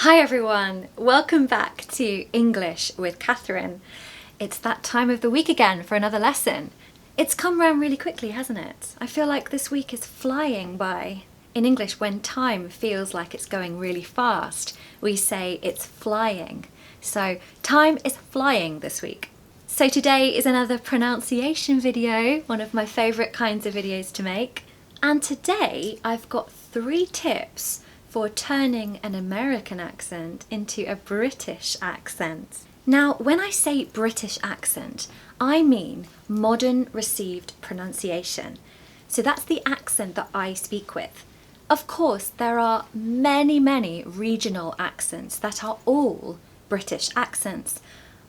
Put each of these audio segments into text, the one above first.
Hi everyone, welcome back to English with Katharine. It's that time of the week again for another lesson. It's come round really quickly, hasn't it? I feel like this week is flying by. In English, when time feels like it's going really fast, we say it's flying. So time is flying this week. So today is another pronunciation video, one of my favourite kinds of videos to make. And today I've got 3 tips for turning an American accent into a British accent. Now, when I say British accent, I mean modern received pronunciation. So that's the accent that I speak with. Of course, there are many regional accents that are all British accents,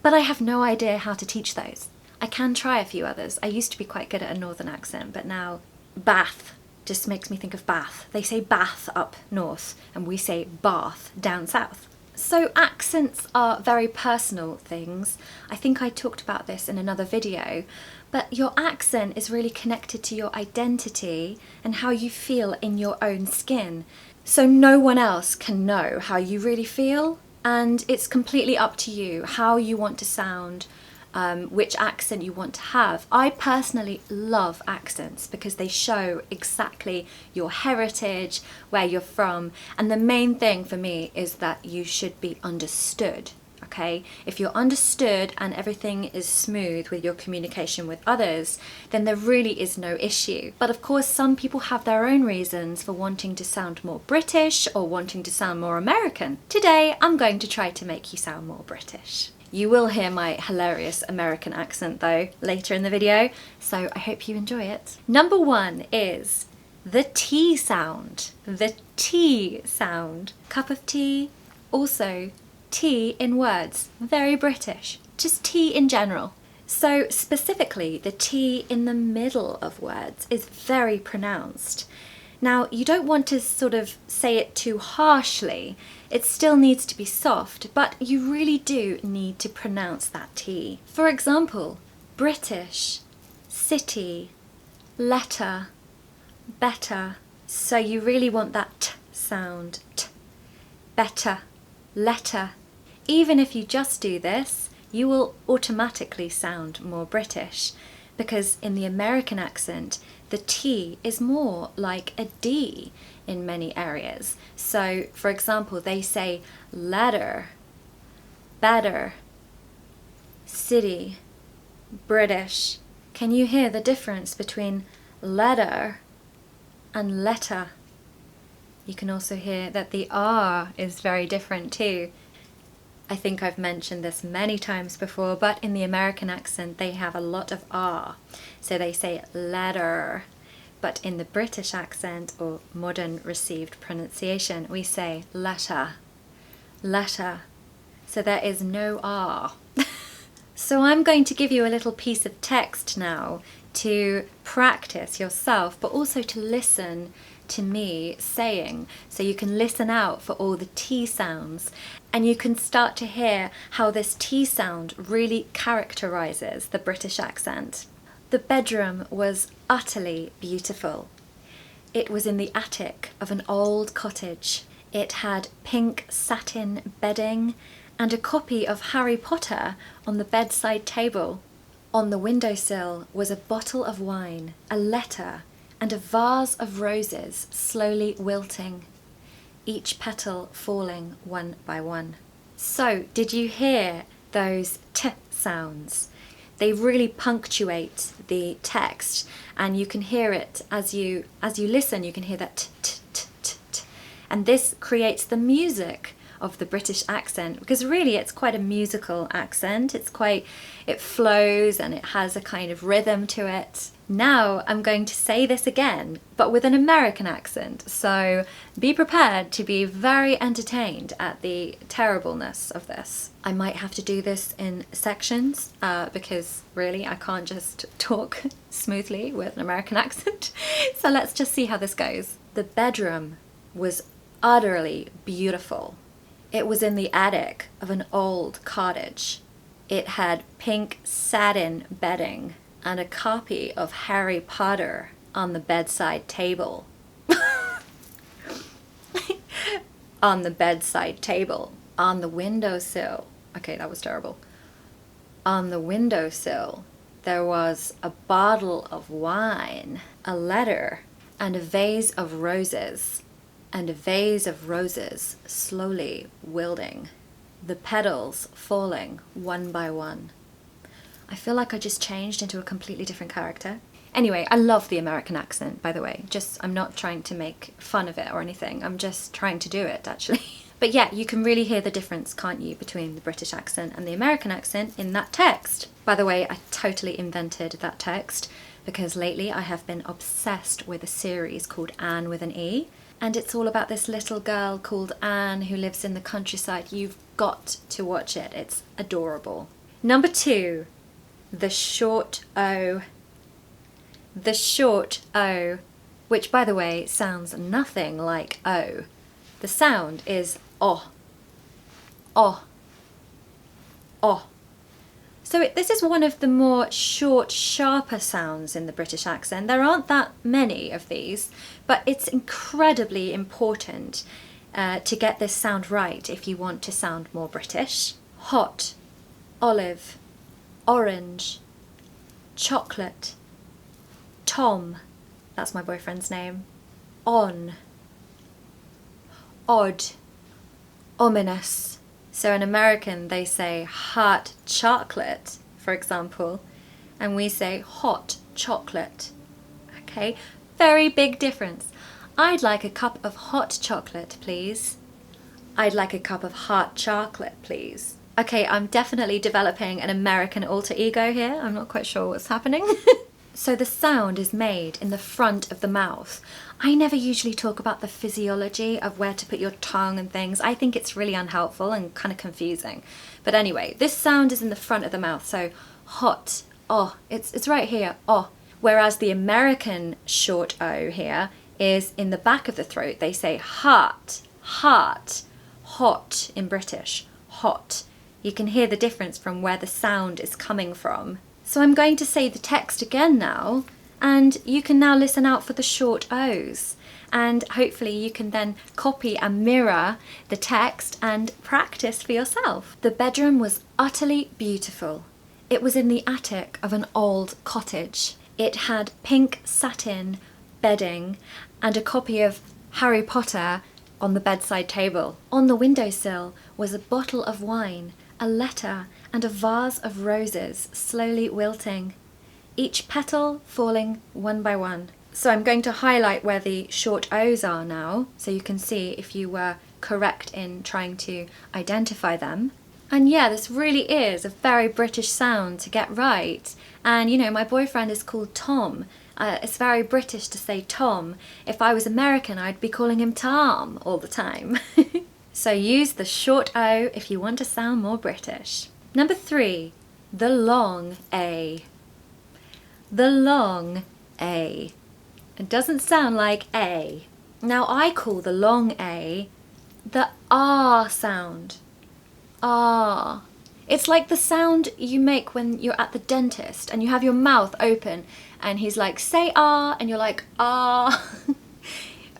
but I have no idea how to teach those. I can try a few others. I used to be quite good at a northern accent, but now Bath just makes me think of Bath. They say Bath up north and we say Bath down south. So accents are very personal things. I think I talked about this in another video, but your accent is really connected to your identity and how you feel in your own skin. So no one else can know how you really feel, and it's completely up to you how you want to sound, which accent you want to have. I personally love accents because they show exactly your heritage, where you're from, and the main thing for me is that you should be understood, okay? If you're understood and everything is smooth with your communication with others, then there really is no issue. But of course, some people have their own reasons for wanting to sound more British or wanting to sound more American. Today, I'm going to try to make you sound more British. You will hear my hilarious American accent though later in the video, so I hope you enjoy it. Number 1 is the T sound. The T sound. Cup of tea, also T in words. Very British. Just T in general. So specifically, the T in the middle of words is very pronounced. Now, you don't want to sort of say it too harshly. It still needs to be soft, but you really do need to pronounce that T. For example, British, city, letter, better. So you really want that T sound, T, better, letter. Even if you just do this, you will automatically sound more British, because in the American accent, the T is more like a D in many areas. So, for example, they say letter, better, city, British. Can you hear the difference between letter and letter? You can also hear that the R is very different too. I think I've mentioned this many times before, but in the American accent they have a lot of R. So they say letter, but in the British accent or modern received pronunciation we say letter, letter. So there is no R. So I'm going to give you a little piece of text now to practice yourself, but also to listen to me saying, so you can listen out for all the T sounds and you can start to hear how this T sound really characterises the British accent. The bedroom was utterly beautiful. It was in the attic of an old cottage. It had pink satin bedding and a copy of Harry Potter on the bedside table. On the windowsill was a bottle of wine, a letter, and a vase of roses slowly wilting, each petal falling one by one. So, did you hear those T sounds? They really punctuate the text, and you can hear it as you listen. You can hear that T, T, T, T, T. And this creates the music of the British accent, because really it's quite a musical accent. It flows and it has a kind of rhythm to it. Now I'm going to say this again, but with an American accent, so be prepared to be very entertained at the terribleness of this. I might have to do this in sections, because really I can't just talk smoothly with an American accent. So let's just see how this goes. The bedroom was utterly beautiful. It was in the attic of an old cottage. It had pink satin bedding and a copy of Harry Potter on the bedside table. On the bedside table. On the windowsill. Okay, that was terrible. On the windowsill there was a bottle of wine, a letter, and a vase of roses. And a vase of roses slowly wilting, the petals falling one by one. I feel like I just changed into a completely different character. Anyway, I love the American accent, by the way. I'm not trying to make fun of it or anything. I'm just trying to do it, actually. But yeah, you can really hear the difference, can't you, between the British accent and the American accent in that text. By the way, I totally invented that text because lately I have been obsessed with a series called Anne with an E. And it's all about this little girl called Anne who lives in the countryside. You've got to watch it. It's adorable. Number 2, the short O. The short O, which by the way sounds nothing like O. The sound is O. O. O. So this is one of the more short, sharper sounds in the British accent. There aren't that many of these, but it's incredibly important to get this sound right if you want to sound more British. Hot, olive, orange, chocolate, Tom, that's my boyfriend's name, on, odd, ominous. So in American they say hot chocolate, for example, and we say hot chocolate. Okay, very big difference. I'd like a cup of hot chocolate, please. I'd like a cup of hot chocolate, please. Okay, I'm definitely developing an American alter ego here. I'm not quite sure what's happening. So the sound is made in the front of the mouth. I never usually talk about the physiology of where to put your tongue and things. I think it's really unhelpful and kind of confusing. But anyway, this sound is in the front of the mouth. So hot, oh, it's right here, oh. Whereas the American short O here is in the back of the throat. They say heart, heart, hot in British, hot. You can hear the difference from where the sound is coming from. So I'm going to say the text again now, and you can now listen out for the short O's. And hopefully you can then copy and mirror the text and practice for yourself. The bedroom was utterly beautiful. It was in the attic of an old cottage. It had pink satin bedding and a copy of Harry Potter on the bedside table. On the windowsill was a bottle of wine, a letter, and a vase of roses slowly wilting, each petal falling one by one. So I'm going to highlight where the short O's are now, so you can see if you were correct in trying to identify them. And yeah, this really is a very British sound to get right. And you know, my boyfriend is called Tom. It's very British to say Tom. If I was American, I'd be calling him Tom all the time. So use the short O if you want to sound more British. Number 3, the long A. The long A. It doesn't sound like A. Now I call the long A the R sound. R. It's like the sound you make when you're at the dentist and you have your mouth open and he's like, say R, and you're like, R.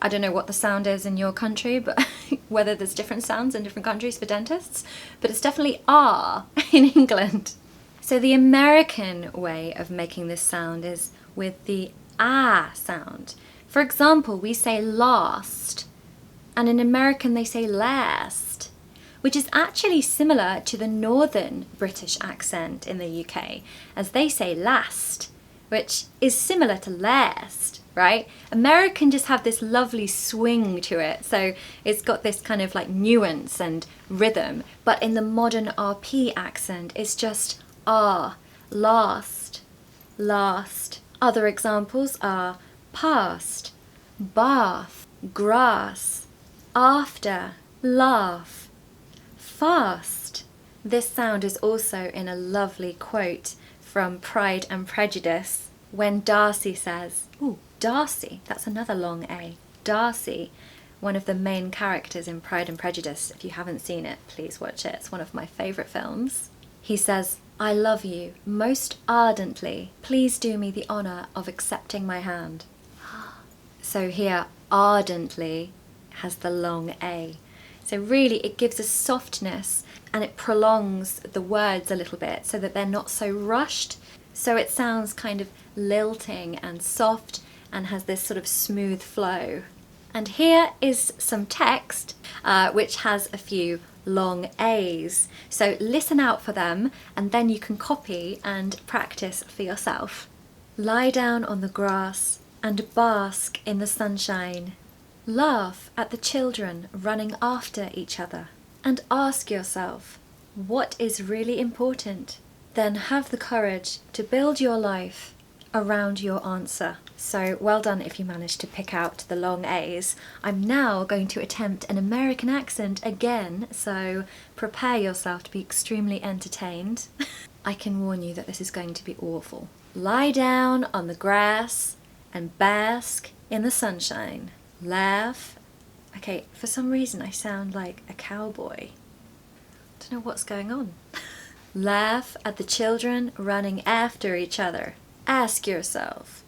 I don't know what the sound is in your country, but whether there's different sounds in different countries for dentists, but it's definitely R in England. So the American way of making this sound is with the ah sound. For example, we say last, and in American they say last, which is actually similar to the northern British accent in the UK, as they say last, which is similar to last. Right? American just have this lovely swing to it, so it's got this kind of like nuance and rhythm, but in the modern RP accent it's just ah, last, last. Other examples are past, bath, grass, after, laugh, fast. This sound is also in a lovely quote from Pride and Prejudice when Darcy says, ooh, Darcy, that's another long A. Darcy, one of the main characters in Pride and Prejudice. If you haven't seen it, please watch it. It's one of my favourite films. He says, I love you most ardently. Please do me the honour of accepting my hand. So here, ardently has the long A. So really it gives a softness and it prolongs the words a little bit so that they're not so rushed. So it sounds kind of lilting and soft and has this sort of smooth flow. And here is some text which has a few long A's. So listen out for them and then you can copy and practice for yourself. Lie down on the grass and bask in the sunshine. Laugh at the children running after each other. And ask yourself, what is really important? Then have the courage to build your life around your answer. So well done if you managed to pick out the long A's. I'm now going to attempt an American accent again, so prepare yourself to be extremely entertained. I can warn you that this is going to be awful. Lie down on the grass and bask in the sunshine. Laugh. Okay, for some reason I sound like a cowboy. Don't know what's going on. Laugh at the children running after each other. Ask yourself,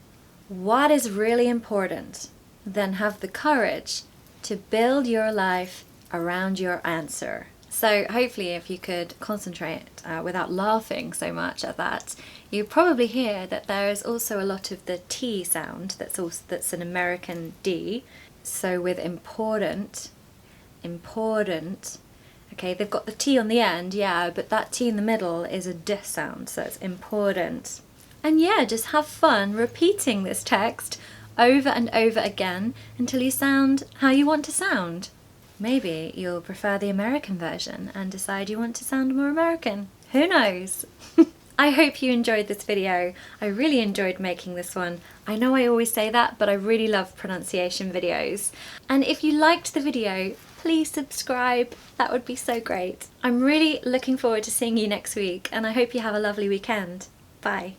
what is really important? Then have the courage to build your life around your answer. So hopefully if you could concentrate without laughing so much at that, you probably hear that there is also a lot of the T sound that's an American D. So with important, okay, they've got the T on the end, yeah, but that T in the middle is a D sound, so it's important. And yeah, just have fun repeating this text over and over again until you sound how you want to sound. Maybe you'll prefer the American version and decide you want to sound more American. Who knows? I hope you enjoyed this video. I really enjoyed making this one. I know I always say that, but I really love pronunciation videos. And if you liked the video, please subscribe. That would be so great. I'm really looking forward to seeing you next week, and I hope you have a lovely weekend. Bye.